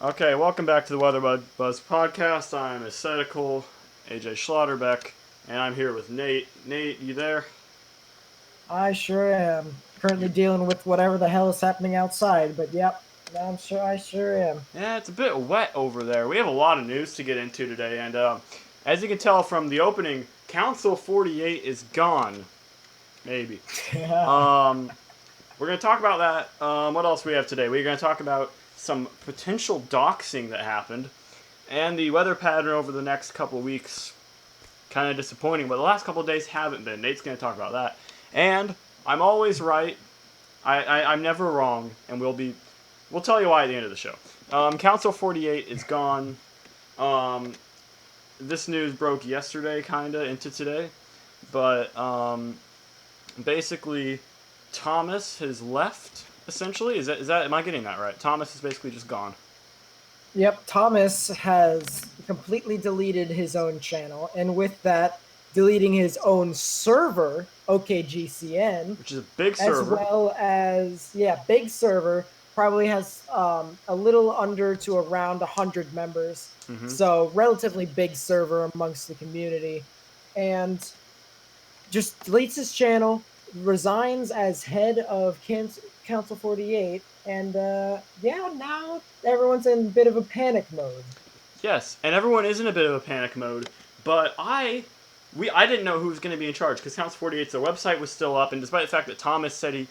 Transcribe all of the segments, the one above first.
Okay, welcome back to the WxBuzz podcast. I'm Ascetical, AJ Schlotterbeck, and I'm here with Nate. Nate, you there? I sure am. Currently dealing with whatever the hell is happening outside, but yep, I sure am. Yeah, it's a bit wet over there. We have a lot of news to get into today, and as you can tell from the opening, Council 48 is gone. Maybe. Yeah. Um, we're going to talk about that. What else we have today? We're going to talk about some potential doxing that happened, and the weather pattern over the next couple of weeks. Kind of disappointing, but the last couple of days haven't been. Nate's going to talk about that. And I'm always right. I'm never wrong, and we'll tell you why at the end of the show. Council 48 is gone. Um, this news broke yesterday, kind of into today, but basically, Thomas has left. Essentially, is that am I getting that right? Thomas is basically just gone. Yep, Thomas has completely deleted his own channel, and with that, deleting his own server, OKGCN, Which is a big as server. well as, yeah, big server, probably has a little under to around 100 members. Mm-hmm. So, relatively big server amongst the community. And just deletes his channel, resigns as head of Council 48, and yeah, now everyone's in a bit of a panic mode. Yes, and everyone is in a bit of a panic mode, but I didn't know who was going to be in charge because Counts 48's their website was still up, and despite the fact that Thomas said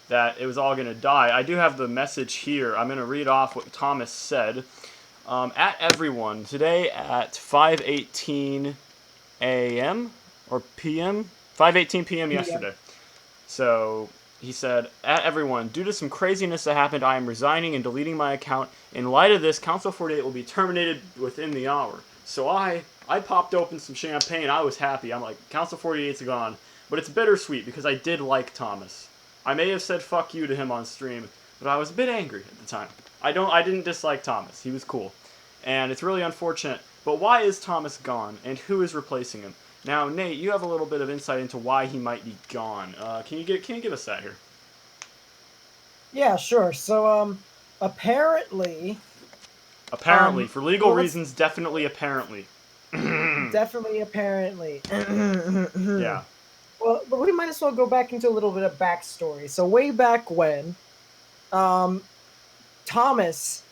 that it was all going to die, I do have the message here. I'm going to read off what Thomas said. At everyone today at 5:18 a.m. or p.m. 5:18 p.m. Yeah. yesterday. So he said, at everyone, due to some craziness that happened, I am resigning and deleting my account. In light of this, Council 48 will be terminated within the hour. So I popped open some champagne. I was happy. I'm like, Council 48's gone. But it's bittersweet because I did like Thomas. I may have said fuck you to him on stream, but I was a bit angry at the time. I didn't dislike Thomas. He was cool. And it's really unfortunate. But why is Thomas gone, and who is replacing him? Now, Nate, you have a little bit of insight into why he might be gone. Can you give us that here? Yeah, sure. So, apparently, Apparently, for legal well, reasons, definitely apparently. definitely, apparently. Yeah. Well, but we might as well go back into a little bit of backstory. So, way back when, um, Thomas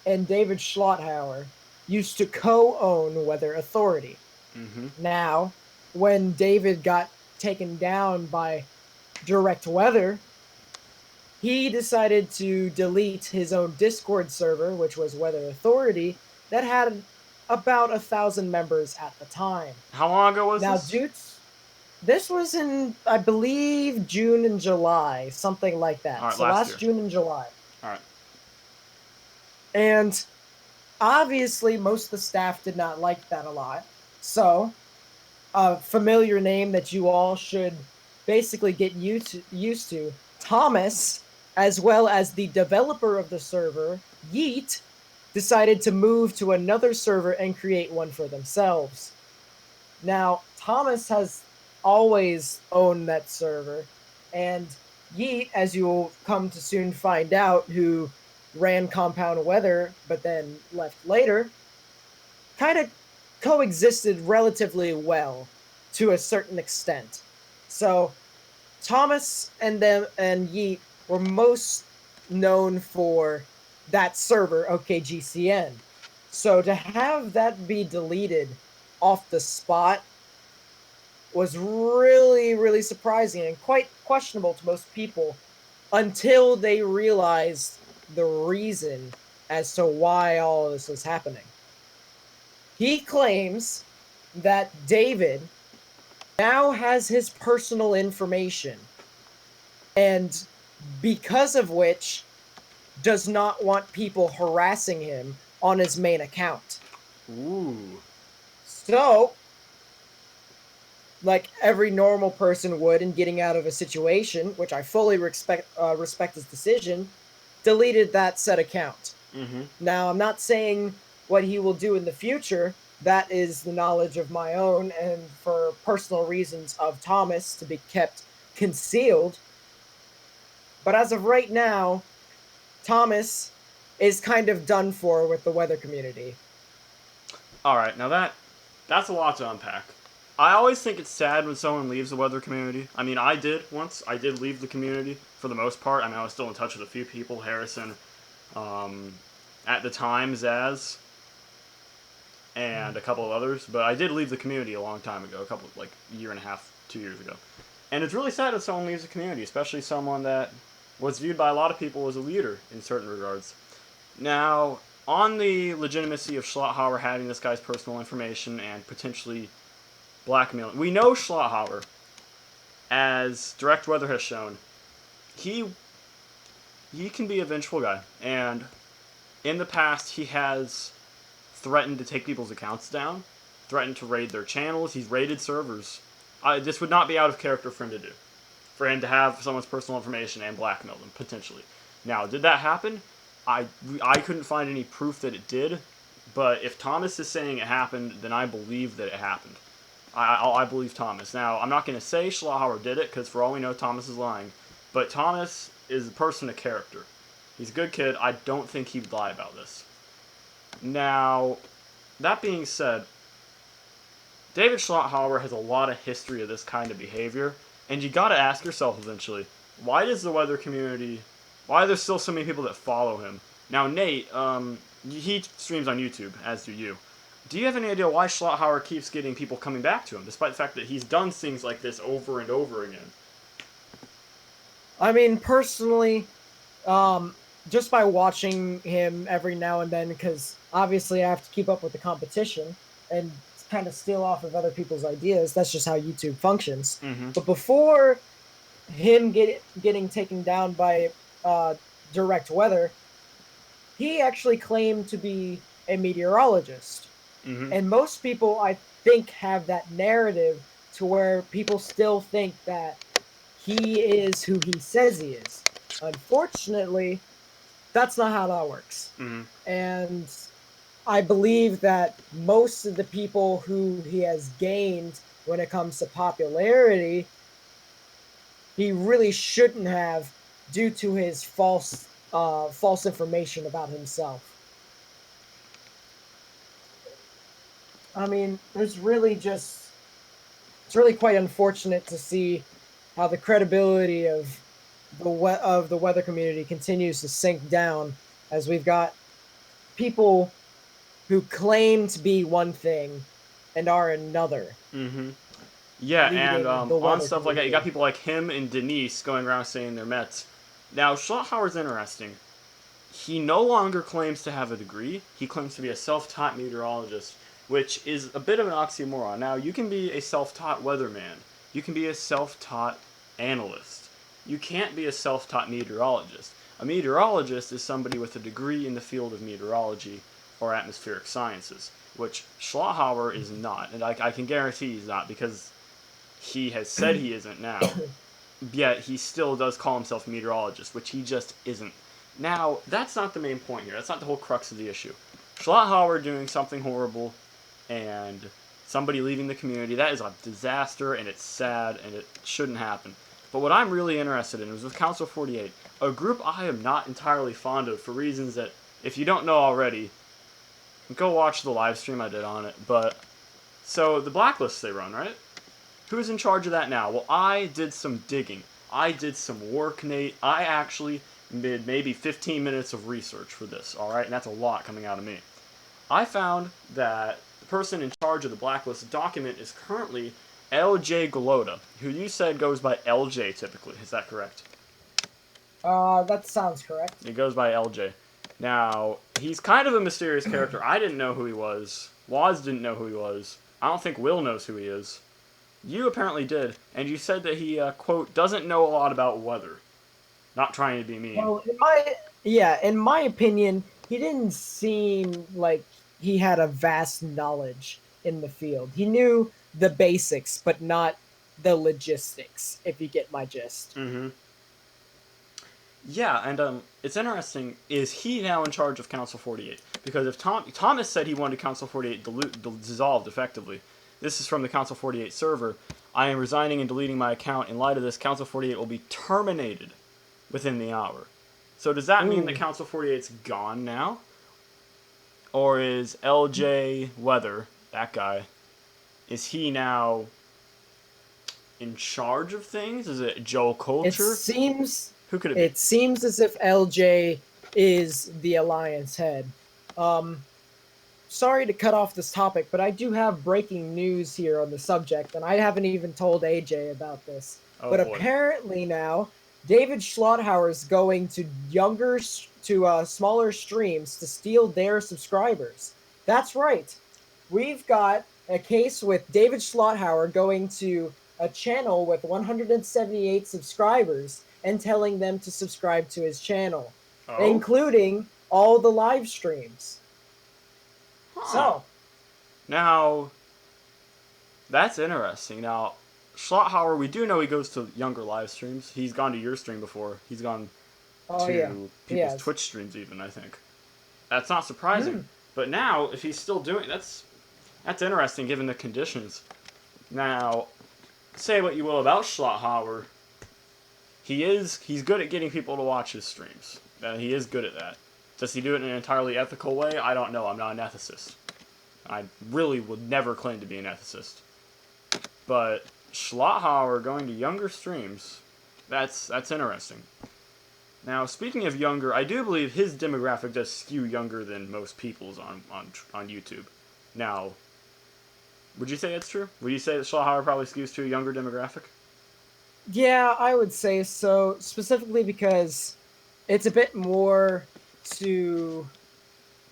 and David Schlotthauer used to co-own Weather Authority. Mm-hmm. Now, when David got taken down by Direct Weather, he decided to delete his own Discord server, which was Weather Authority, that had about 1,000 members at the time. How long ago was Now, this? Jutes, this was in, I believe, June and July, something like All that. right, So last year. last June and July. All right. And obviously, most of the staff did not like that a lot. So, a familiar name that you all should basically get used to, Thomas, as well as the developer of the server, Yeet, decided to move to another server and create one for themselves. Now, Thomas has always owned that server, and Yeet, as you'll come to soon find out, who ran Compound Weather but then left later, kind of coexisted relatively well to a certain extent. So Thomas and them and Yeet were most known for that server, OKGCN. So to have that be deleted off the spot was really, really surprising and quite questionable to most people until they realized the reason as to why all of this was happening. He claims that David now has his personal information, and because of which does not want people harassing him on his main account. Ooh. So, like every normal person would in getting out of a situation, which I fully respect his decision, deleted that said account. Mm-hmm. Now, I'm not saying what he will do in the future. That is the knowledge of my own, and for personal reasons of Thomas to be kept concealed. But as of right now, Thomas is kind of done for with the weather community. All right, now that's a lot to unpack. I always think it's sad when someone leaves the weather community. I mean, I did once. I did leave the community for the most part. I mean, I was still in touch with a few people, Harrison, um, at the time, Zaz, and a couple of others. But I did leave the community a long time ago, like a year and a half, 2 years ago. And it's really sad if someone leaves the community, especially someone that was viewed by a lot of people as a leader in certain regards. Now, on the legitimacy of Schlotthauer having this guy's personal information and potentially blackmailing, we know Schlotthauer, as Direct Weather has shown, he can be a vengeful guy, and in the past he has threatened to take people's accounts down, threatened to raid their channels. He's raided servers. This would not be out of character for him to do, for him to have someone's personal information and blackmail them potentially. Now, did that happen? I couldn't find any proof that it did, but if Thomas is saying it happened, then I believe that it happened. I believe Thomas. Now, I'm not going to say Schlotthauer did it, because for all we know, Thomas is lying. But Thomas is a person of character. He's a good kid. I don't think he would lie about this. Now, that being said, David Schlotthauer has a lot of history of this kind of behavior, and you got to ask yourself eventually, why does the weather community, why are there still so many people that follow him? Now, Nate, he streams on YouTube, as do you. Do you have any idea why Schlotthauer keeps getting people coming back to him, despite the fact that he's done things like this over and over again? I mean, personally, just by watching him every now and then, because obviously I have to keep up with the competition and kind of steal off of other people's ideas. That's just how YouTube functions. Mm-hmm. But before him getting taken down by Direct Weather, he actually claimed to be a meteorologist. Mm-hmm. And most people, I think, have that narrative to where people still think that he is who he says he is. Unfortunately, that's not how that works. Mm-hmm. And I believe that most of the people who he has gained when it comes to popularity, he really shouldn't have, due to his false information about himself. I mean, it's really quite unfortunate to see how the credibility of the weather community continues to sink down, as we've got people who claim to be one thing and are another. Mm-hmm. Yeah, and on stuff like that, you got people like him and Denise going around saying they're Mets. Now, Schlotthauer's interesting. He no longer claims to have a degree. He claims to be a self-taught meteorologist, which is a bit of an oxymoron. Now, you can be a self-taught weatherman. You can be a self-taught analyst. You can't be a self-taught meteorologist. A meteorologist is somebody with a degree in the field of meteorology or atmospheric sciences, which Schlotthauer is not. And I can guarantee he's not, because he has said he isn't now. Yet he still does call himself a meteorologist, which he just isn't. Now, that's not the main point here. That's not the whole crux of the issue. Schlotthauer doing something horrible and somebody leaving the community, that is a disaster, and it's sad, and it shouldn't happen. But what I'm really interested in is with Council 48, a group I am not entirely fond of for reasons that, if you don't know already, go watch the live stream I did on it. But, so, the blacklists they run, right? Who's in charge of that now? Well, I did some digging. I did some work, Nate. I actually did maybe 15 minutes of research for this, alright? And that's a lot coming out of me. I found that the person in charge of the blacklist document is currently LJ Golota, who you said goes by LJ typically. Is that correct? That sounds correct. He goes by LJ. Now, he's kind of a mysterious character. I didn't know who he was. Waz didn't know who he was. I don't think Will knows who he is. You apparently did, and you said that he, quote, doesn't know a lot about weather. Not trying to be mean. Well, in my opinion, he didn't seem like he had a vast knowledge in the field. He knew the basics, but not the logistics, if you get my gist. Mm-hmm. Yeah, and it's interesting, is he now in charge of Council 48? Because if Thomas said he wanted Council 48 dissolved effectively. This is from the Council 48 server. I am resigning and deleting my account. In light of this, Council 48 will be terminated within the hour. So does that mean that Ooh. Council 48's gone now? Or is LJ Weather, that guy, is he now in charge of things? Is it Joe It Culture? seems Who could it be? it seems as if LJ is the Alliance head. Um, Sorry to cut off this topic, but I do have breaking news here on the subject, and I haven't even told AJ about this. Oh But boy. apparently now, David Schlotthauer is going to smaller streams to steal their subscribers. That's right. We've got a case with David Schlotthauer going to a channel with 178 subscribers and telling them to subscribe to his channel, Oh? including all the live streams. Huh. So, Now, that's interesting. Now, Schlotthauer, we do know he goes to younger live streams. He's gone to your stream before. He's gone oh yeah, to he people's has. Twitch streams even, I think. That's not surprising. Hmm. But now, if he's still doing that's interesting given the conditions. Now, say what you will about Schlotthauer, he's good at getting people to watch his streams. He is good at that. Does he do it in an entirely ethical way? I don't know. I'm not an ethicist. I really would never claim to be an ethicist. But Schlotthauer going to younger streams, that's interesting. Now, speaking of younger, I do believe his demographic does skew younger than most people's on YouTube. Now, would you say that's true? Would you say that Schlotthauer probably skews to a younger demographic? Yeah, I would say so, specifically because it's a bit more to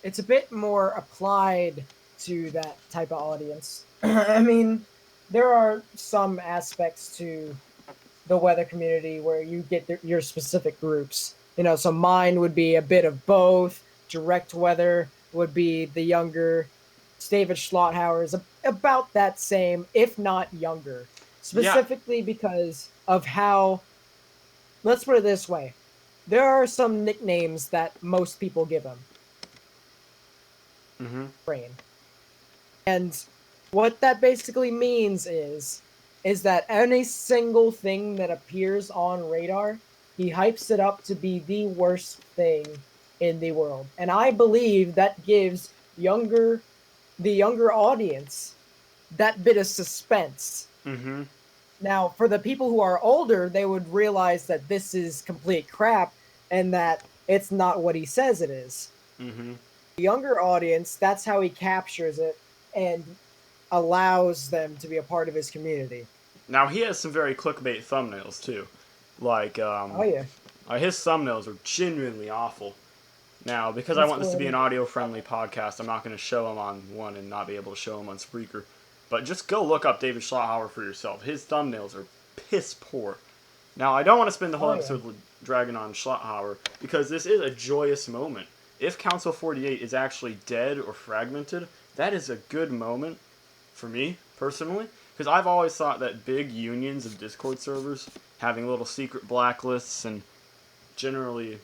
it's a bit more applied to that type of audience. I mean, there are some aspects to the weather community where you get your specific groups. So mine would be a bit of both. Direct weather would be the younger. David Schlotthauer is about that same, if not younger, Yeah. specifically because of how. Let's put it this way: there are some nicknames that most people give him. Mm-hmm. Brain. And what that basically means is that any single thing that appears on radar, he hypes it up to be the worst thing in the world. And I believe that gives the younger audience that bit of suspense. Mm-hmm. Now, for the people who are older, they would realize that this is complete crap and that it's not what he says it is. Mm-hmm. The younger audience, that's how he captures it and allows them to be a part of his community. Now, he has some very clickbait thumbnails, too. Like, Oh yeah. his thumbnails are genuinely awful. Now, because I Let's want go this to be ahead an audio-friendly podcast, I'm not going to show him on one and not be able to show him on Spreaker. But just go look up David Schlotthauer for yourself. His thumbnails are piss poor. Now, I don't want to spend the whole episode dragging on Schlotthauer, because this is a joyous moment. If Council 48 is actually dead or fragmented, that is a good moment for me, personally. Because I've always thought that big unions of Discord servers, having little secret blacklists and generally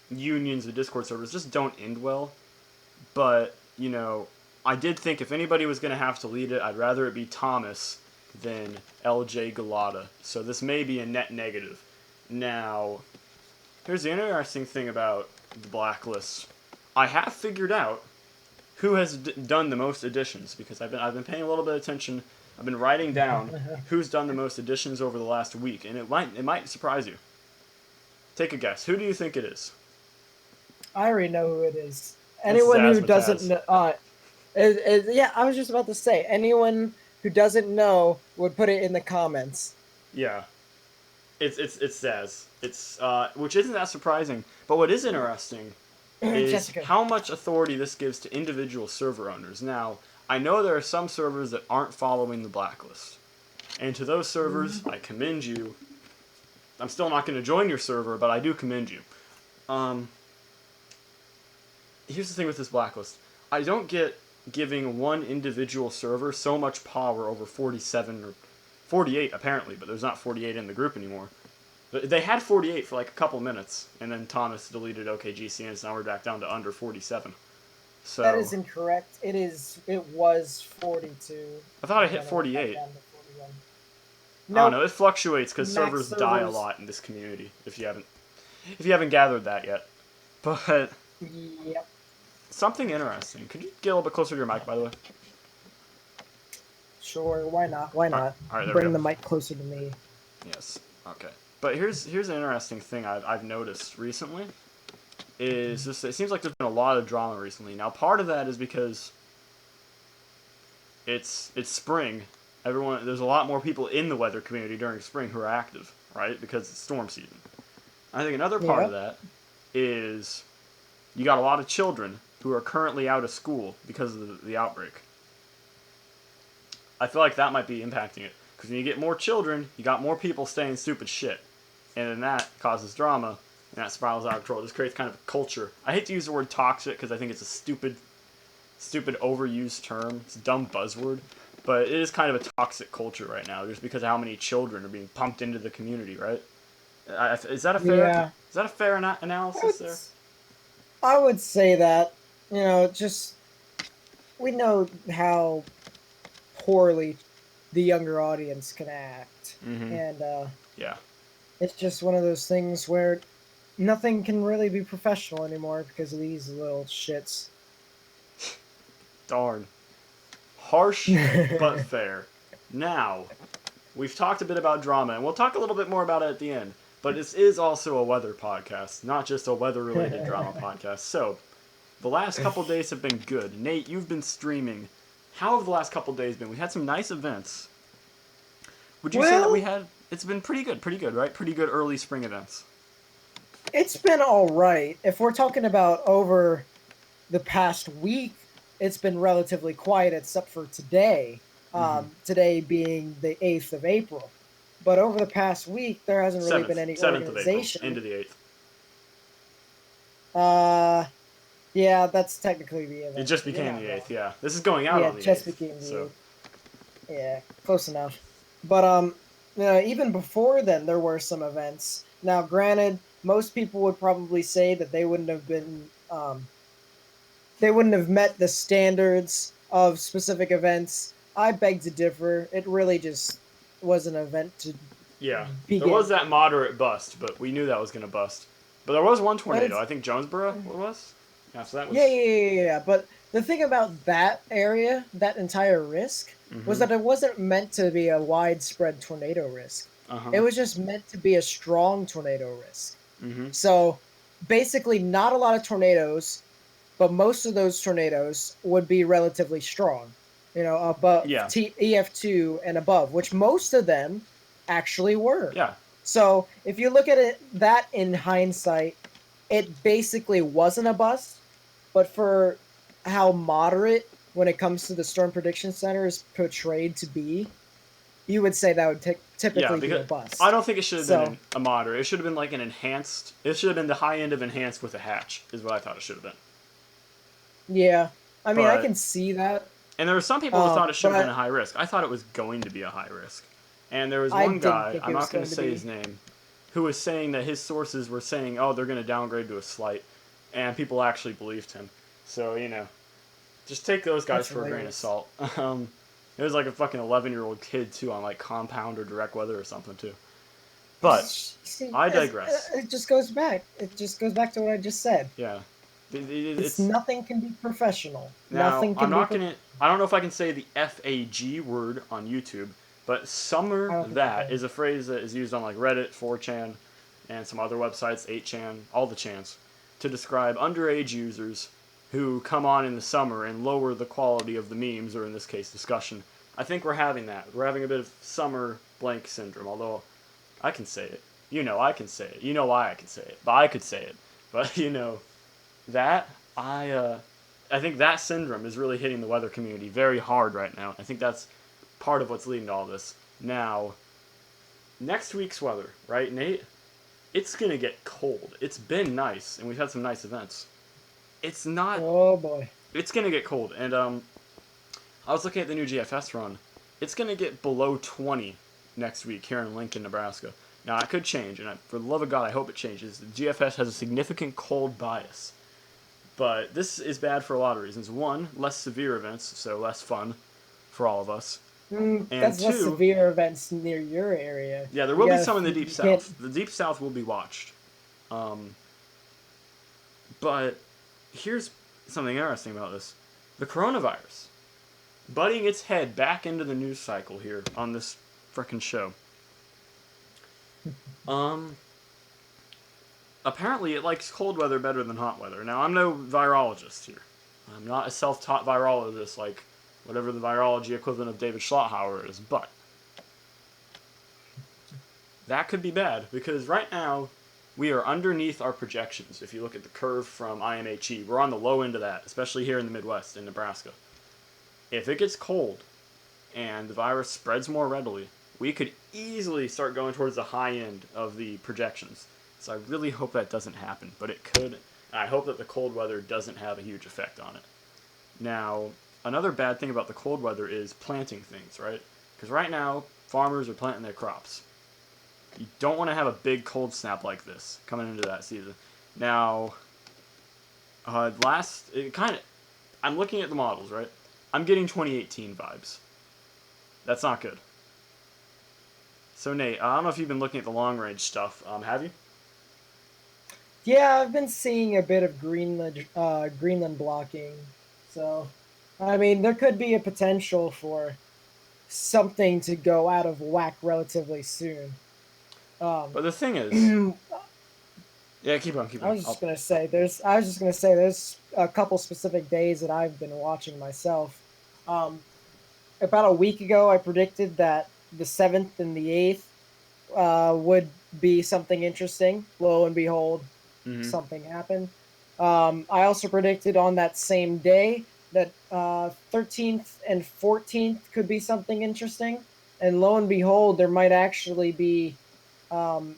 unions of Discord servers, just don't end well. But, I did think if anybody was going to have to lead it, I'd rather it be Thomas than LJ Galata. So this may be a net negative. Now, here's the interesting thing about the blacklists. I have figured out who has done the most additions, because I've been paying a little bit of attention. I've been writing down who's done the most additions over the last week, and it might surprise you. Take a guess. Who do you think it is? I already know who it is. Anyone who doesn't know, yeah, I was just about to say, anyone who doesn't know would put it in the comments. Yeah, it's Zaz. It's which isn't that surprising. But what is interesting is Jessica. how much authority this gives to individual server owners. Now, I know there are some servers that aren't following the blacklist, and to those servers, I commend you. I'm still not going to join your server, but I do commend you. Here's the thing with this blacklist. I don't get giving one individual server so much power over 47 or 48 apparently, but there's not 48 in the group anymore. They had 48 for like a couple minutes, and then Thomas deleted OKGC, and now we're back down to under 47. So That is incorrect. It was 42. I thought I hit 48. No, I don't know. It fluctuates because Max servers die a servers- lot in this community. If you haven't, if you haven't gathered that yet. But Yep. something interesting. Could you get a little bit closer to your mic, by the way? Sure. Why not? Why not? All right, there we Bring go. the mic closer to me. Yes. Okay. But here's an interesting thing I've noticed recently. Is this? It seems like there's been a lot of drama recently. Now, part of that is because it's spring. There's a lot more people in the weather community during spring who are active, right? Because it's storm season. I think another part of that is you got a lot of children who are currently out of school because of the outbreak. I feel like that might be impacting it. Because when you get more children, you got more people saying stupid shit. And then that causes drama, and that spirals out of control. This creates kind of a culture. I hate to use the word toxic because I think it's a stupid overused term. It's a dumb buzzword. But it is kind of a toxic culture right now, just because of how many children are being pumped into the community, right? Is that a fair analysis there? I would say that, just we know how poorly the younger audience can act, and Yeah. it's just one of those things where nothing can really be professional anymore because of these little shits. Darn. Harsh, but fair. Now, we've talked a bit about drama, and we'll talk a little bit more about it at the end. But this is also a weather podcast, not just a weather-related drama podcast. So, the last couple days have been good. Nate, you've been streaming. How have the last couple days been? We had some nice events. Would you say that we had... It's been pretty good, right? Pretty good early spring events. It's been all right. If we're talking about over the past week, it's been relatively quiet except for today. Today being the 8th of April. But over the past week, there hasn't really been any 7th organization. of April, into the 8th. Yeah, that's technically the event. It just became the 8th, yeah. This is going out on the 8th. Yeah, it just became the 8th. Yeah, close enough. But, even before then, there were some events. Now, granted, most people would probably say that they wouldn't have been... they wouldn't have met the standards of specific events. I beg to differ. It really just was an event to begin. There was that moderate bust, but we knew that was going to bust. But there was one tornado. I think Jonesboro was? Yeah, so that was... Yeah. But the thing about that area, that entire risk, was that it wasn't meant to be a widespread tornado risk. It was just meant to be a strong tornado risk. So, basically, not a lot of tornadoes, but most of those tornadoes would be relatively strong. Above EF2 and above, which most of them actually were. Yeah. So if you look at it that in hindsight, it basically wasn't a bust, but for how moderate when it comes to the Storm Prediction Center is portrayed to be, you would say that would typically be a bust. I don't think it should have been a moderate. It should have been like an enhanced. It should have been the high end of enhanced with a hatch, is what I thought it should have been. Yeah. I mean, I can see that. And there were some people who thought it should have been a high risk. I thought it was going to be a high risk. And there was one guy, I'm not going to say his name, who was saying that his sources were saying, oh, they're going to downgrade to a slight. And people actually believed him. So, just take those guys for a grain of salt. It was like a fucking 11-year-old kid, too, on like Compound or Direct Weather or something, too. But, I digress. It just goes back. It just goes back to what I just said. Yeah. It's nothing can be professional. Now, nothing can I don't know if I can say the FAG word on YouTube, but summer that is a phrase that is used on like Reddit, 4chan, and some other websites, 8chan, all the chans, to describe underage users who come on in the summer and lower the quality of the memes, or in this case, discussion. I think we're having that. We're having a bit of summer blank syndrome, although I can say it. I can say it. You know why I can say it, but I could say it. But, that, I think that syndrome is really hitting the weather community very hard right now. I think that's part of what's leading to all this. Now, next week's weather, right, Nate? It's going to get cold. It's been nice, and we've had some nice events. It's not... Oh, boy. It's going to get cold, and I was looking at the new GFS run. It's going to get below 20 next week here in Lincoln, Nebraska. Now, it could change, and for the love of God, I hope it changes. The GFS has a significant cold bias. But this is bad for a lot of reasons. One, less severe events, so less fun for all of us. And that's less severe events near your area. Yeah, there will be some in the Deep South. The Deep South will be watched. But here's something interesting about this: the coronavirus butting its head back into the news cycle here on this frickin' show. Apparently it likes cold weather better than hot weather. Now, I'm no virologist here. I'm not a self-taught virologist like whatever the virology equivalent of David Schlotthauer is, but that could be bad because right now we are underneath our projections. If you look at the curve from IMHE, we're on the low end of that, especially here in the Midwest in Nebraska. If it gets cold and the virus spreads more readily, we could easily start going towards the high end of the projections. So I really hope that doesn't happen, but it could. I hope that the cold weather doesn't have a huge effect on it. Now, another bad thing about the cold weather is planting things, right? Because right now, farmers are planting their crops. You don't want to have a big cold snap like this coming into that season. Now, I'm looking at the models, right? I'm getting 2018 vibes. That's not good. So Nate, I don't know if you've been looking at the long range stuff. Have you? Yeah, I've been seeing a bit of Greenland blocking. So, I mean, there could be a potential for something to go out of whack relatively soon. But the thing is, yeah, keep on. I was just gonna say there's a couple specific days that I've been watching myself. About a week ago, I predicted that the 7th and the 8th would be something interesting. Lo and behold, something happened. I also predicted on that same day that 13th and 14th could be something interesting. And lo and behold, there might actually be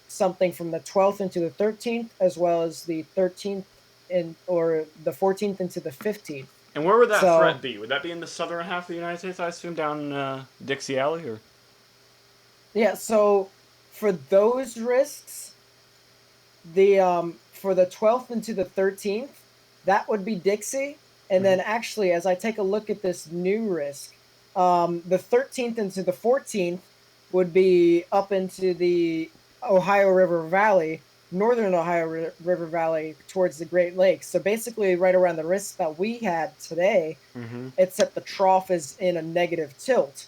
something from the 12th into the 13th, as well as the 13th or the 14th into the 15th. And where would that threat be? Would that be in the southern half of the United States, I assume, down Dixie Alley? Or yeah, so for those risks, for the 12th into the 13th, that would be Dixie. And then actually, as I take a look at this new risk, the 13th into the 14th would be up into the Ohio River Valley, northern Ohio River Valley towards the Great Lakes. So basically right around the risk that we had today, except the trough is in a negative tilt.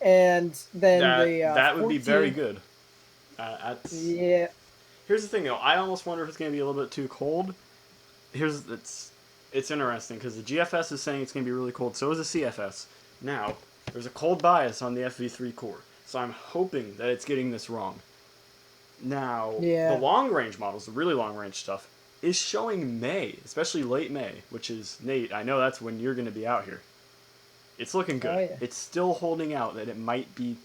And then that would 14th, be very good. Yeah. Here's the thing, though. I almost wonder if it's going to be a little bit too cold. It's interesting because the GFS is saying it's going to be really cold. So is the CFS. Now, there's a cold bias on the FV3 core. So I'm hoping that it's getting this wrong. Now, the long-range models, the really long-range stuff, is showing May, especially late May, which is, Nate, I know that's when you're going to be out here. It's looking good. Oh, yeah. It's still holding out that it might be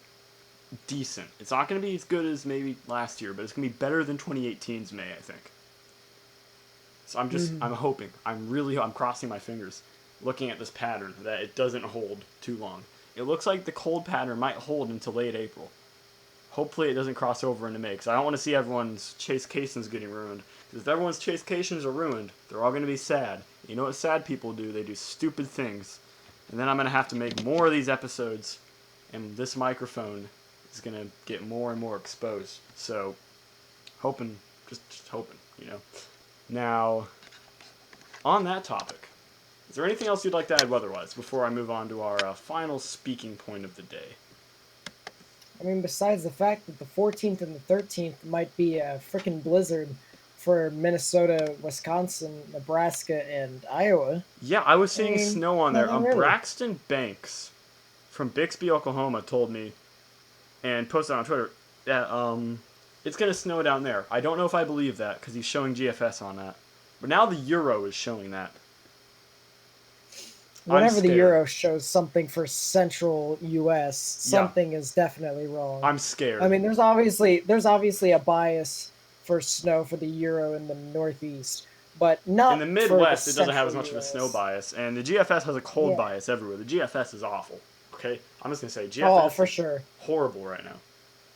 decent. It's not going to be as good as maybe last year, but it's going to be better than 2018's May, I think. So I'm hoping. I'm crossing my fingers, looking at this pattern, that it doesn't hold too long. It looks like the cold pattern might hold until late April. Hopefully it doesn't cross over into May, because I don't want to see everyone's chase caissons getting ruined. Because if everyone's chase caissons are ruined, they're all going to be sad. You know what sad people do? They do stupid things. And then I'm going to have to make more of these episodes, and this microphone is going to get more and more exposed. So, hoping, just hoping, you know. Now, on that topic, is there anything else you'd like to add weather-wise before I move on to our final speaking point of the day? I mean, besides the fact that the 14th and the 13th might be a freaking blizzard for Minnesota, Wisconsin, Nebraska, and Iowa. Yeah, I was seeing snow on there. Really. Braxton Banks from Bixby, Oklahoma told me and posted on Twitter that it's going to snow down there. I don't know if I believe that because he's showing GFS on that. But now the Euro is showing that. Whenever the Euro shows something for central U.S., something is definitely wrong. I'm scared. I mean, there's obviously a bias for snow for the Euro in the Northeast, but not in the Midwest. It doesn't have as much of a snow bias, and the GFS has a cold bias everywhere. The GFS is awful. Okay, I'm just gonna say GFS. Oh, for sure. Horrible right now.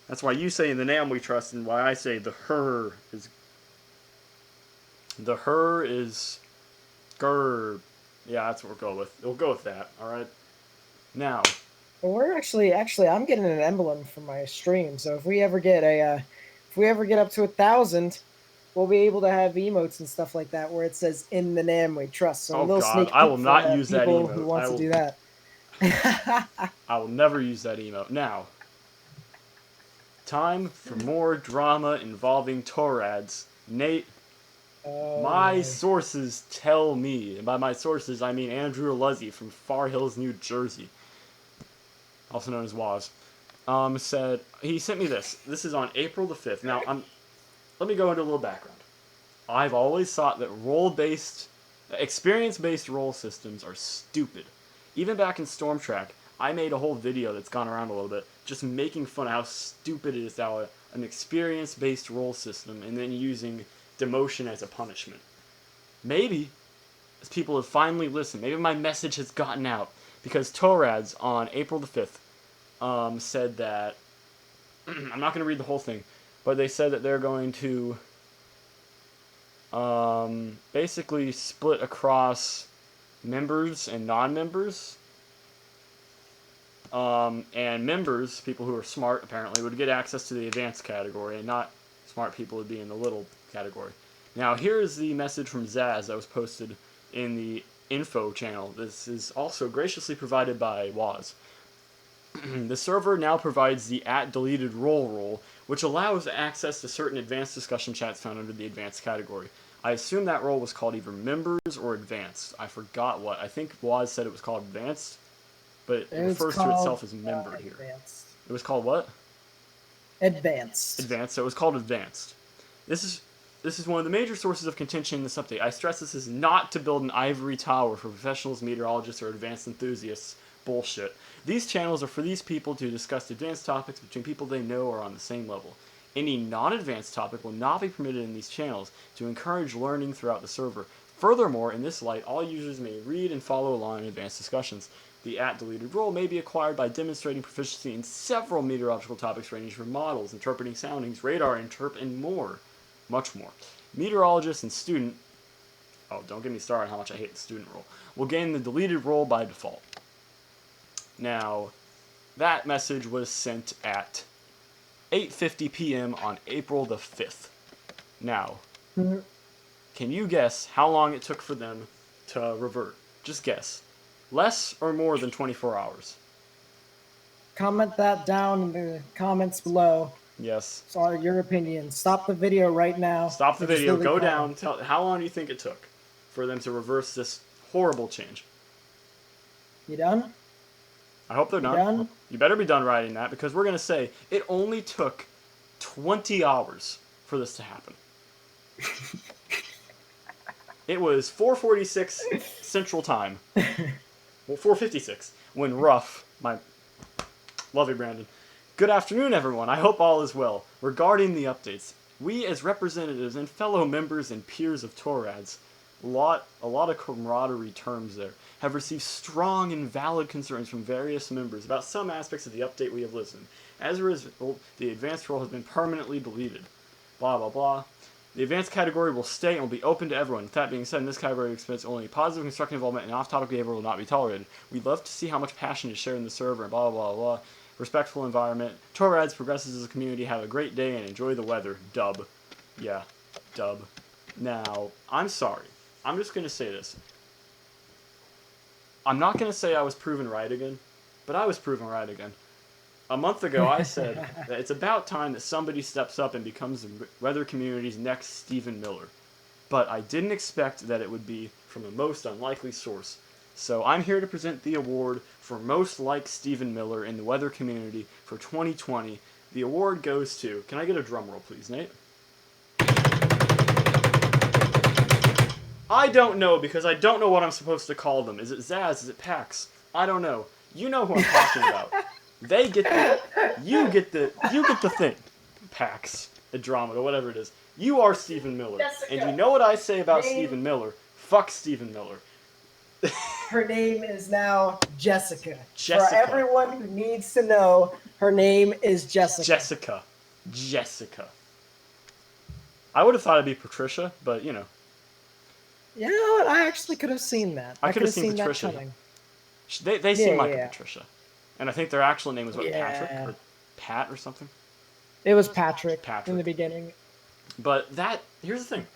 That's why you say in the name we trust, and why I say the her is. The her is, grr. Yeah, that's what we'll go with. We'll go with that. All right. Now. Well, we're actually, I'm getting an emblem for my stream. So if we ever get up to 1,000, we'll be able to have emotes and stuff like that where it says "In the name we trust." So a Oh little God, sneak I will peek for not use that people who emote. want to do that. I will never use that emote. Now, time for more drama involving Torads. Nate, Oh my boy. sources tell me, and by my sources I mean Andrew Luzzy from Far Hills, New Jersey, also known as Waz, said he sent me this. This is on April the 5th. Now, let me go into a little background. I've always thought that experience-based role systems are stupid. Even back in Stormtrack, I made a whole video that's gone around a little bit, just making fun of how stupid it is to have an experience-based role system and then using demotion as a punishment. Maybe, as people have finally listened, maybe my message has gotten out, because Torads on April the 5th said that, I'm not going to read the whole thing, but they said that they're going to basically split across members and non-members. And members, people who are smart apparently, would get access to the advanced category, and not smart people would be in the little category. Now, here's the message from Zaz that was posted in the info channel. This is also graciously provided by Waz. The server now provides the @deleted role, which allows access to certain advanced discussion chats found under the advanced category. I assume that role was called either members or advanced. I forgot what. I think Waz said it was called advanced, but it refers to itself as membered here. Advanced. It was called what? Advanced. Advanced. So it was called advanced. This is one of the major sources of contention in this update. I stress this is not to build an ivory tower for professionals, meteorologists, or advanced enthusiasts. Bullshit. These channels are for these people to discuss advanced topics between people they know are on the same level. Any non-advanced topic will not be permitted in these channels to encourage learning throughout the server. Furthermore, in this light, all users may read and follow along in advanced discussions. The @deleted role may be acquired by demonstrating proficiency in several meteorological topics ranging from models, interpreting soundings, radar interp, and more. Much more. Meteorologists and student, oh, don't get me started on how much I hate the student role, will gain the deleted role by default. Now, that message was sent at 8:50 p.m. on April the 5th. Now, can you guess how long it took for them to revert? Just guess. Less or more than 24 hours? Comment that down in the comments below. Yes. Sorry, your opinion. Stop the video right now. Stop the video, go down, tell how long do you think it took for them to reverse this horrible change? You done? I hope they're done. You better be done writing that, because we're going to say it only took 20 hours for this to happen. It was 4:46 Central Time. Well, 4:56 when Ruff, my lovely Brandon. Good afternoon, everyone. I hope all is well. Regarding the updates, we as representatives and fellow members and peers of Torads, a lot of camaraderie terms there, have received strong and valid concerns from various members about some aspects of the update we have listened. As a result, the advanced role has been permanently deleted. Blah, blah, blah. The advanced category will stay and will be open to everyone. With that being said, in this category, expects only positive constructive involvement and off-topic behavior will not be tolerated. We'd love to see how much passion is shared in the server and blah, blah, blah, blah. Respectful environment. Torads progresses as a community. Have a great day and enjoy the weather. Dub. Yeah. Dub. Now, I'm sorry. I'm just going to say this. I'm not going to say I was proven right again, but I was proven right again. A month ago, I said that it's about time that somebody steps up and becomes the weather community's next Stephen Miller. But I didn't expect that it would be from a most unlikely source. So I'm here to present the award for most like Stephen Miller in the weather community for 2020. The award goes to, can I get a drum roll please, Nate? I don't know, because I don't know what I'm supposed to call them. Is it Zaz? Is it Pax? I don't know. You know who I'm talking about. They get you get the thing. Pax, Andromeda, whatever it is. You are Stephen Miller. Jessica. And you know what I say about Stephen Miller? Fuck Stephen Miller. Her name is now Jessica. Jessica. For everyone who needs to know, her name is Jessica. Jessica. I would have thought it'd be Patricia, but you know. You know what? I actually could have seen that. I could have seen Patricia. That coming. They seem like a Patricia. And I think their actual name was what, Patrick? Or Pat or something? It was Patrick in the beginning. But here's the thing.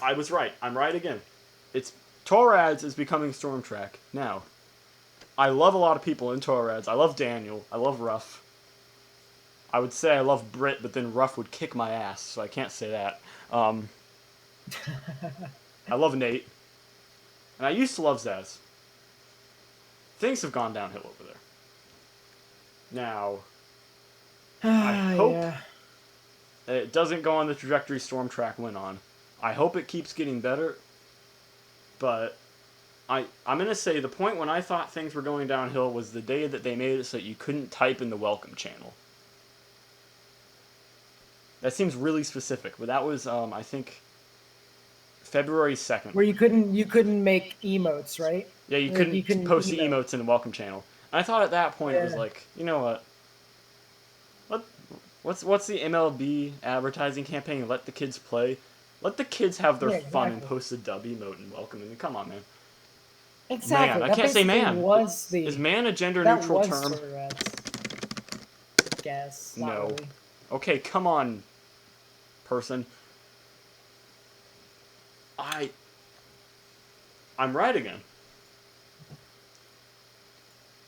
I was right. I'm right again. It's Torads is becoming Stormtrack now. I love a lot of people in Torads. I love Daniel. I love Ruff. I would say I love Brit, but then Ruff would kick my ass, so I can't say that. I love Nate. And I used to love Zaz. Things have gone downhill over there. Now, I hope Yeah. it doesn't go on the trajectory Stormtrack went on. I hope it keeps getting better, but I'm going to say the point when I thought things were going downhill was the day that they made it so that you couldn't type in the welcome channel. That seems really specific, but that was, I think, February 2nd. Where you couldn't make emotes, right? Yeah, you Like, couldn't you couldn't post the emote. emotes in the welcome channel. And I thought at that point it was Yeah. like, you know what? What's the MLB advertising campaign? Let the kids play. Let the kids have their Yeah, fun and exactly. post a dub emote and welcome. I mean, come on, man. Exactly. Man, I That can't say basically man. was the Is man a gender that neutral was term? Tourette's. Guess not No. really. Okay, come on, person. I'm right again.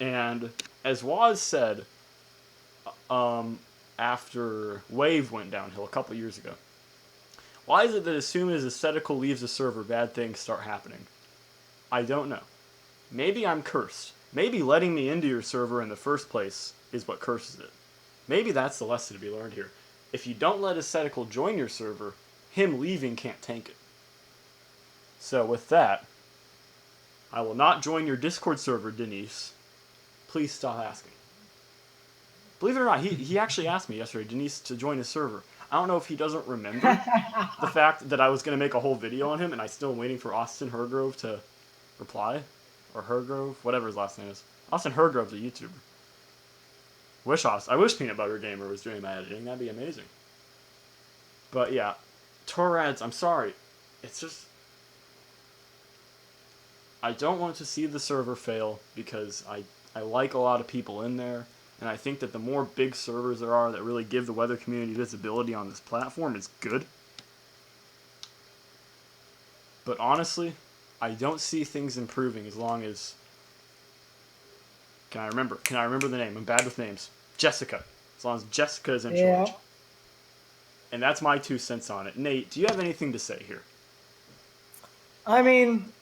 And as Waz said, after Wave went downhill a couple years ago, why is it that as soon as Aesthetical leaves the server, bad things start happening? I don't know. Maybe I'm cursed. Maybe letting me into your server in the first place is what curses it. Maybe that's the lesson to be learned here. If you don't let Aesthetical join your server, him leaving can't tank it. So with that, I will not join your Discord server, Denise. Please stop asking. Believe it or not, he actually asked me yesterday, Denise, to join his server. I don't know if he doesn't remember the fact that I was going to make a whole video on him, and I'm still waiting for Austin Hergrove to reply. Or Hergrove, whatever his last name is. Austin Hergrove's a YouTuber. I wish Peanut Butter Gamer was doing my editing. That'd be amazing. But yeah, Torads, I'm sorry. It's just... I don't want to see the server fail because I like a lot of people in there. And I think that the more big servers there are that really give the weather community visibility on this platform is good. But honestly, I don't see things improving as long as... Can I remember the name? I'm bad with names. Jessica. As long as Jessica is in charge. And that's my 2 cents on it. Nate, do you have anything to say here? I mean,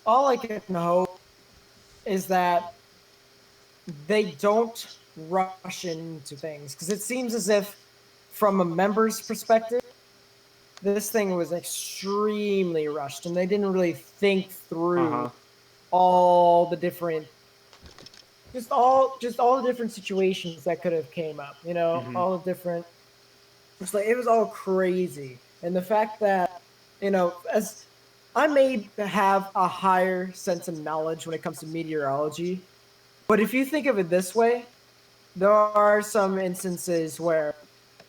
all I can hope is that they don't rush into things, because it seems as if, from a member's perspective, this thing was extremely rushed, and they didn't really think through all the different, just all the different situations that could have came up. You know, all the different. It's like it was all crazy, and the fact that, you know, as I may have a higher sense of knowledge when it comes to meteorology, but if you think of it this way, there are some instances where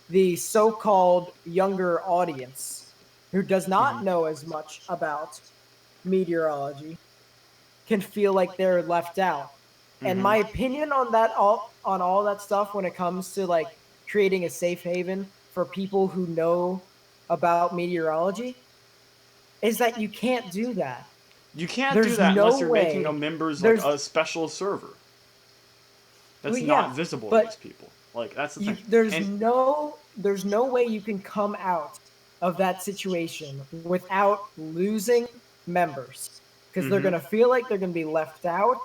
the so-called younger audience who does not know as much about meteorology can feel like they're left out. And my opinion on all that stuff when it comes to like creating a safe haven for people who know about meteorology is that you can't do that. You can't do There's that no unless you're way. making a members like There's a special server. That's well, not yeah, visible to but most people. Like that's the thing. there's And no way you can come out of that situation without losing members, because they're going to feel like they're going to be left out,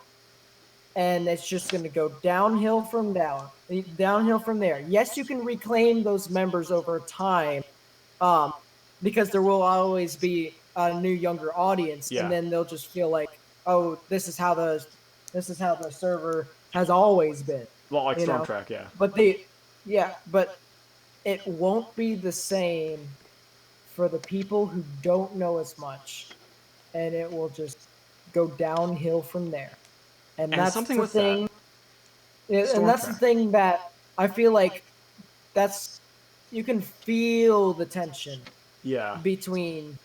and it's just going to go downhill from there. Yes, you can reclaim those members over time, because there will always be a new younger audience, Yeah. and then they'll just feel like, oh, this is how the server has always been, well, like you know. Stormtrack, yeah. But it won't be the same for the people who don't know as much, and it will just go downhill from there. And And that's something the with that, thing. And that's the Stormtrack. thing that I feel like you can feel the tension Yeah. between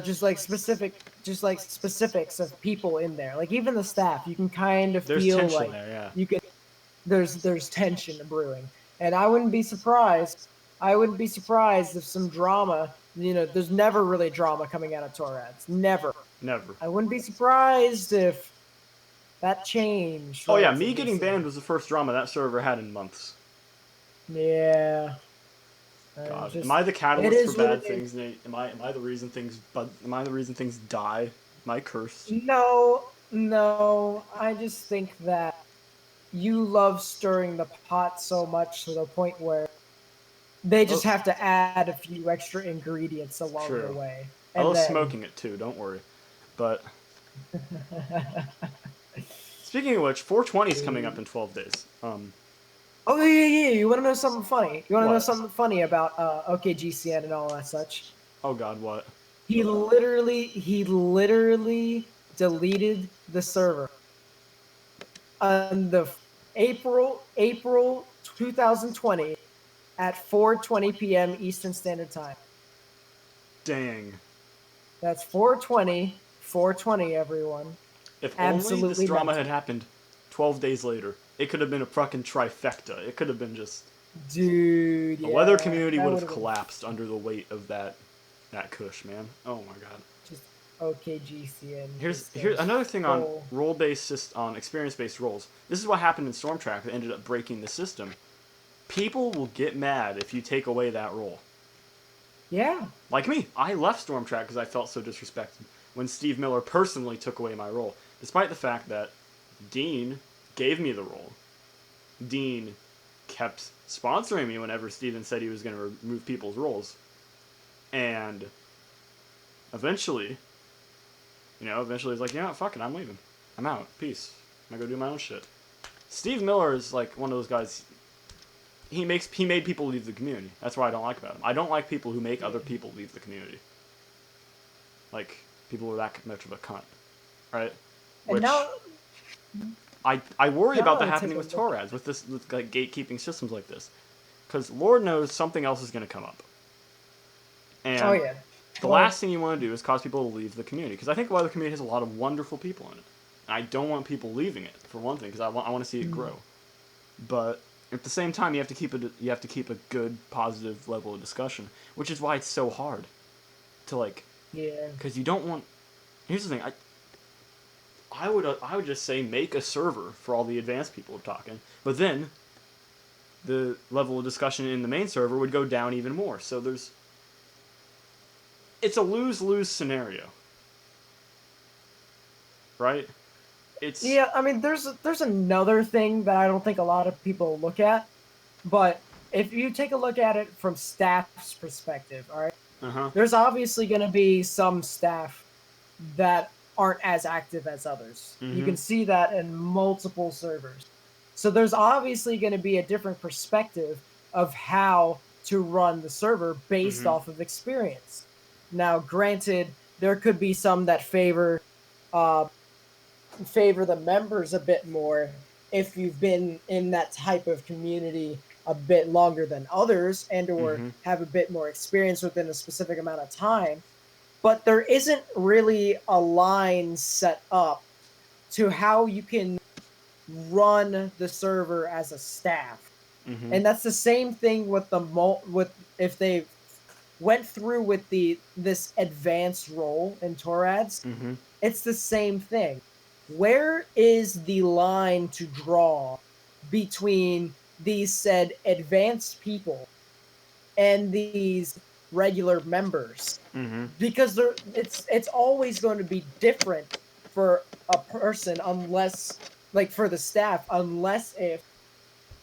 just like specifics of people in there. Like even the staff, you can kind of There's feel tension like there, yeah. you can there's tension brewing. And I wouldn't be surprised I wouldn't be surprised if some drama, there's never really drama coming out of Torrads. Never. Never. I wouldn't be surprised if that changed Oh yeah, me relatively getting soon. banned was the first drama that server had in months. Yeah. God, Just, am I the it catalyst for is what bad it is. things, Nate? Am I the reason things? But am I the reason things die? Am I cursed? No. I just think that you love stirring the pot so much to the point where they just have to add a few extra ingredients along the True. way. I And love then smoking it too. Don't worry. But speaking of which, 420 is coming up in 12 days. Oh yeah. You want to know something funny? You want to know What? something funny about OKGCN and all that such? Oh God, what? He literally deleted the server on the April 2020 at 4:20 p.m. Eastern Standard Time. Dang. That's 4:20, everyone. If only this Absolutely drama mental. had happened 12 days later, it could have been a fucking trifecta. It could have been just Dude, the yeah. weather community That would would have have been collapsed under the weight of that kush, man. Oh my God. just OKGCN. Here's another thing on full. on experience-based roles. This is what happened in Stormtrack that ended up breaking the system. People will get mad if you take away that role. Yeah. Like me, I left Stormtrack because I felt so disrespected when Steve Miller personally took away my role, despite the fact that Dean gave me the role. Dean kept sponsoring me whenever Steven said he was going to remove people's roles. And eventually he's like, fuck it, I'm leaving. I'm out. Peace. I'm going to go do my own shit. Steve Miller is like one of those guys. He made people leave the community. That's what I don't like about him. I don't like people who make other people leave the community. Like, people who are that much of a cunt. Right? Which, I worry about that happening with Torrads, with like gatekeeping systems like this. Because Lord knows something else is going to come up. And the last thing you want to do is cause people to leave the community. Because I think the weather community has a lot of wonderful people in it. And I don't want people leaving it, for one thing, because I want to see it grow. But at the same time, you have to keep a good, positive level of discussion, which is why it's so hard to like. Yeah. Because you don't want. Here's the thing. I would just say make a server for all the advanced people talking, but then the level of discussion in the main server would go down even more. So it's a lose-lose scenario, right? Yeah, I mean, there's another thing that I don't think a lot of people look at, but if you take a look at it from staff's perspective, all right, there's obviously going to be some staff that aren't as active as others. You can see that in multiple servers. So there's obviously going to be a different perspective of how to run the server based off of experience. Now, granted, there could be some that favor the members a bit more if you've been in that type of community a bit longer than others and or have a bit more experience within a specific amount of time. But there isn't really a line set up to how you can run the server as a staff. And that's the same thing with if they went through with this advanced role in Torrads. It's the same thing. Where is the line to draw between these said advanced people and these regular members? Because it's always going to be different for a person, unless, like, for the staff, unless if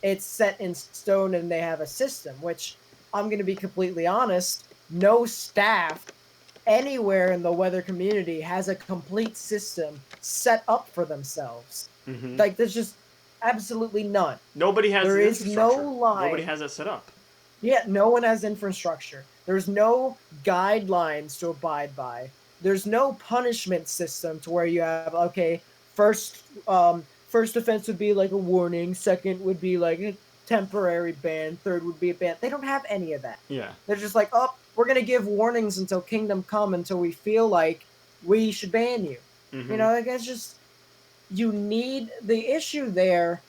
it's set in stone and they have a system, which I'm going to be completely honest, no staff anywhere in the weather community has a complete system set up for themselves. Like, there's just absolutely none. Nobody has there the is no line. Nobody has that set up. Yeah, no one has infrastructure. There's no guidelines to abide by. There's no punishment system to where you have, okay, first offense would be like a warning, second would be like a temporary ban, third would be a ban. They don't have any of that. Yeah. They're just like, oh, we're going to give warnings until Kingdom Come, until we feel like we should ban you. You know, like, it's just, you need, the issue there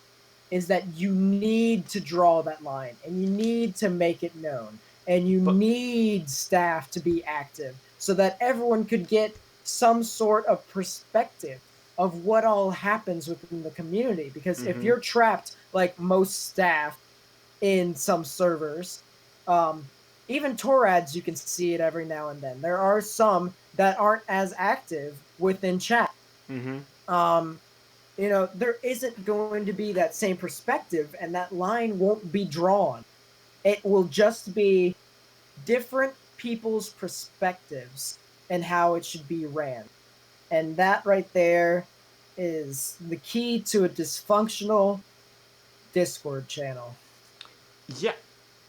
is that you need to draw that line and you need to make it known and you But need staff to be active so that everyone could get some sort of perspective of what all happens within the community. Because if mm-hmm. you're trapped like most staff in some servers, um, even Torads, you can see it every now and then. There are some that aren't as active within chat. Mm-hmm. Um, there isn't going to be that same perspective, and that line won't be drawn. It will just be different people's perspectives and how it should be ran. And that right there is the key to a dysfunctional Discord channel. Yeah,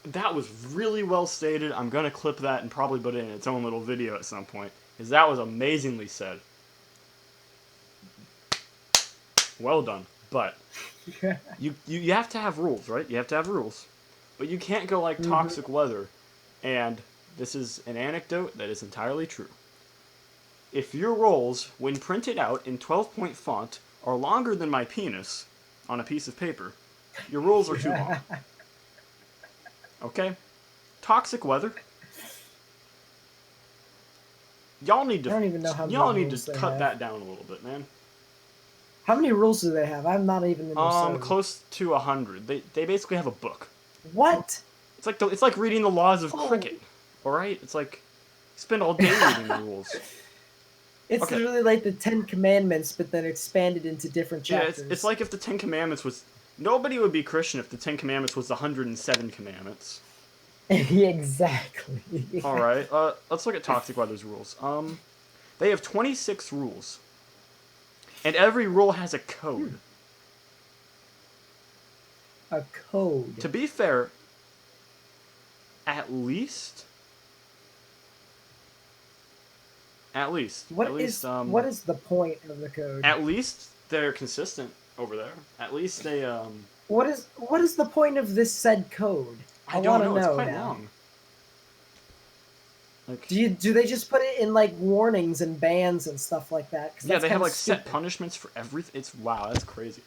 that was really well stated. I'm gonna clip that and probably put it in its own little video at some point, because that was amazingly said. Well done. But you have to have rules, right? You have to have rules, but you can't go like toxic weather. And this is an anecdote that is entirely true. If your roles, when printed out in 12-point font, are longer than my penis on a piece of paper, your rules are too long. Okay? Toxic weather. Y'all need I don't even know how to many rules they cut have. that down a little bit, man. How many rules do they have? I'm not even in the server. Close to 100. They basically have a book. What? It's like reading the laws of Oh. cricket. All right? It's like you spend all day reading the rules. It's Okay. literally like the 10 Commandments, but then expanded into different chapters. Yeah, it's like if the 10 Commandments was... Nobody would be Christian if the 10 Commandments was the 107 Commandments. Exactly. Alright, let's look at Toxic Weather's rules. They have 26 rules. And every rule has a code. A code. To be fair, at least... What is the point of the code? At least they're consistent over there. At least they, What is the point of this said code? I don't know. It's Quite now. long. Like, Do they just put it in like warnings and bans and stuff like that? Yeah, they have like stupid. set punishments for everything. Wow, that's crazy.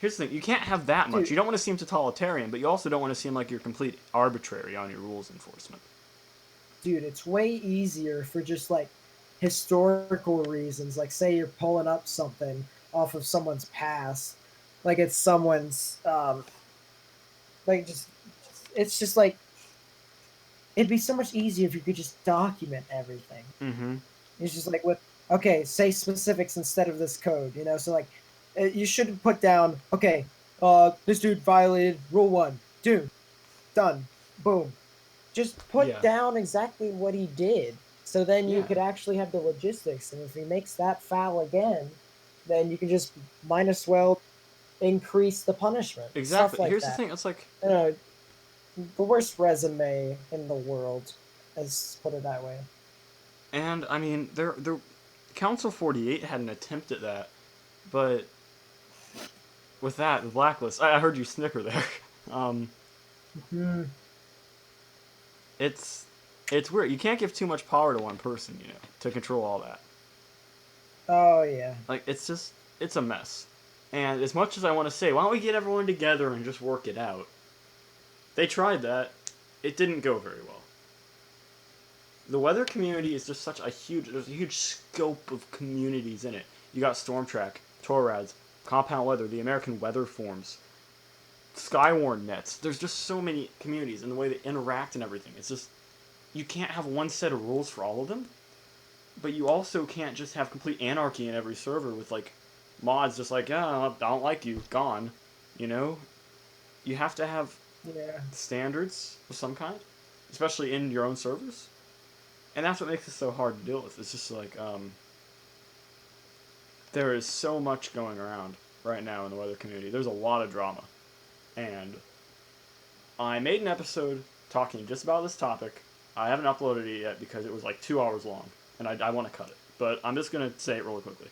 Here's the thing: you can't have that much. Dude. You don't want to seem totalitarian, but you also don't want to seem like you're complete arbitrary on your rules enforcement. Dude, it's way easier for just like historical reasons. Like, say you're pulling up something off of someone's past, like it's someone's like it's just like it'd be so much easier if you could just document everything. Mm-hmm. It's just like say specifics instead of this code, so like you should put down, okay, this dude violated rule 1, dude, done, boom. Just put down exactly what he did, so then you could actually have the logistics, and if he makes that foul again, then you can just increase the punishment. Exactly. Like Here's that. the thing: it's like the worst resume in the world, let's put it that way. And I mean, Council 48 had an attempt at that, but with that, the blacklist. I heard you snicker there. It's weird. You can't give too much power to one person, to control all that. Oh yeah. Like it's a mess. And as much as I want to say, why don't we get everyone together and just work it out? They tried that. It didn't go very well. The weather community is just there's a huge scope of communities in it. You got Stormtrack, Torads, Compound Weather, the American Weather Forms, Skywarn Nets. There's just so many communities, and the way they interact and everything. It's just, you can't have one set of rules for all of them, but you also can't just have complete anarchy in every server with, like, mods just like, I don't like you, gone. You have to have standards of some kind, especially in your own servers. And that's what makes it so hard to deal with. It's just like, there is so much going around right now in the weather community. There's a lot of drama. And I made an episode talking just about this topic. I haven't uploaded it yet because it was like 2 hours long, and I want to cut it. But I'm just going to say it really quickly.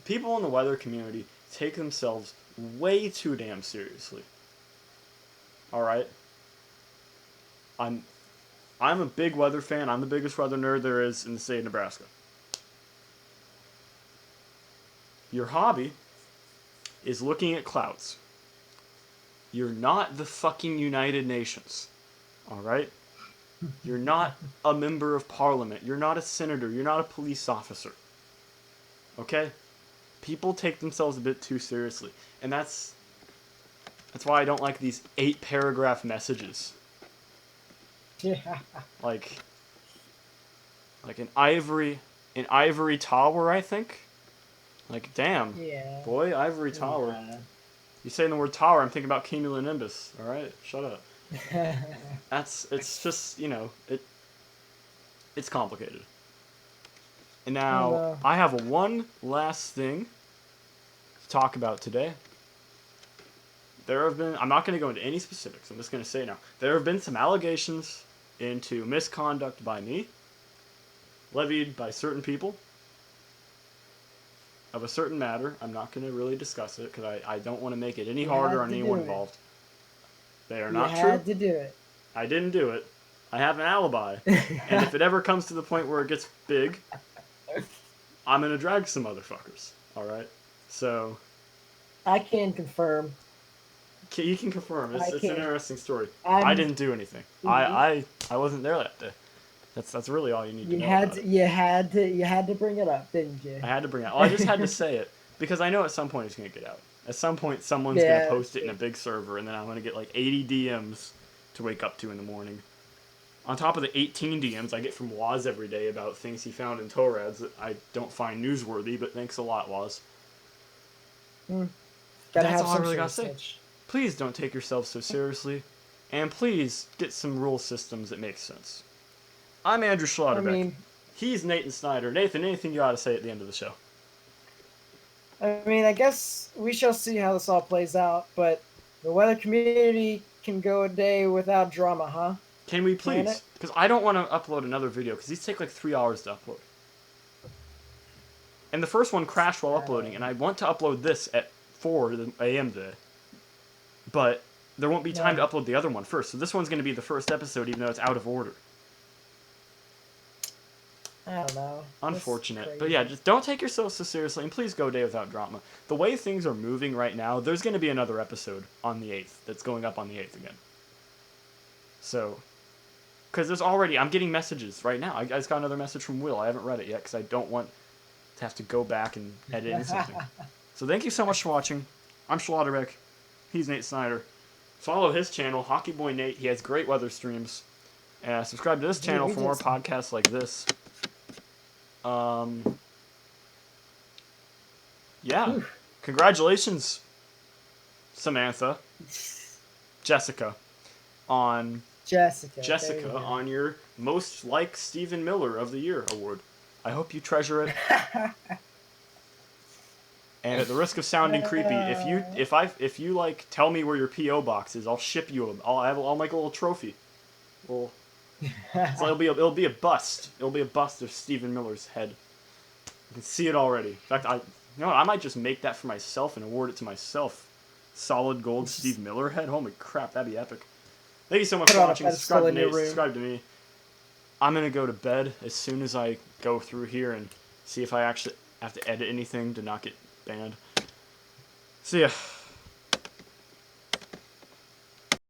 People in the weather community take themselves way too damn seriously. Alright? I'm a big weather fan. I'm the biggest weather nerd there is in the state of Nebraska. Your hobby is looking at clouds. You're not the fucking United Nations. Alright? You're not a member of parliament. You're not a senator. You're not a police officer. Okay? People take themselves a bit too seriously. And that's why I don't like these 8-paragraph messages. Yeah. Like an ivory tower, I think. Like, damn. Yeah. Boy, ivory tower. Yeah. You saying the word tower, I'm thinking about cumulonimbus. Alright? Shut up. It's just, it's complicated. And now, I have one last thing to talk about today. I'm not going to go into any specifics, I'm just going to say now. There have been some allegations into misconduct by me, levied by certain people, of a certain matter. I'm not going to really discuss it, because I don't want to make it any harder on anyone involved. They are not true. You had to do it. I didn't do it. I have an alibi. And if it ever comes to the point where it gets big, I'm going to drag some motherfuckers. Alright? So... I can confirm. You can confirm. It's an interesting story. I didn't do anything. Mm-hmm. I wasn't there that day. That's really all you need to know. You had to bring it up, didn't you? I had to bring it up. Well, I just had to say it because I know at some point it's going to get out. At some point someone's going to post it in a big server, and then I'm going to get like 80 DMs to wake up to in the morning. On top of the 18 DMs I get from Waz every day about things he found in Torads that I don't find newsworthy, but thanks a lot, Waz. That's all I really got to say. Please don't take yourself so seriously, and please get some rule systems that make sense. I'm Andrew Schlotterbeck. He's Nathan Snyder. Nathan, anything you ought to say at the end of the show? I guess we shall see how this all plays out, but the weather community can go a day without drama, huh? Can we please? Because I don't want to upload another video, because these take like 3 hours to upload. And the first one crashed while uploading, and I want to upload this at 4 a.m. today. But there won't be time to upload the other one first, so this one's going to be the first episode, even though it's out of order. I don't know. Unfortunate. But yeah, just don't take yourself so seriously, and please go a day without drama. The way things are moving right now, there's going to be another episode on the 8th that's going up on the 8th again. So, because there's already, I'm getting messages right now. I just got another message from Will. I haven't read it yet because I don't want to have to go back and edit in something. So thank you so much for watching. I'm Schlotterbeck. He's Nate Snyder. Follow his channel, hockeyboyn8. He has great weather streams. Subscribe to this channel for more podcasts like this. Yeah. Congratulations, Samantha. Jessica on your most like Stephen Miller of the Year award. I hope you treasure it. And at the risk of sounding creepy, if you like tell me where your PO box is, I'll ship you them. I'll make a little trophy. So it'll be a bust. It'll be a bust of Stephen Miller's head. I can see it already. In fact, I might just make that for myself and award it to myself. Solid gold Steve Miller head. Holy crap, that'd be epic. Thank you so much for watching. Subscribe to Nate. Subscribe to me. I'm gonna go to bed as soon as I go through here and see if I actually have to edit anything to not get banned. See ya.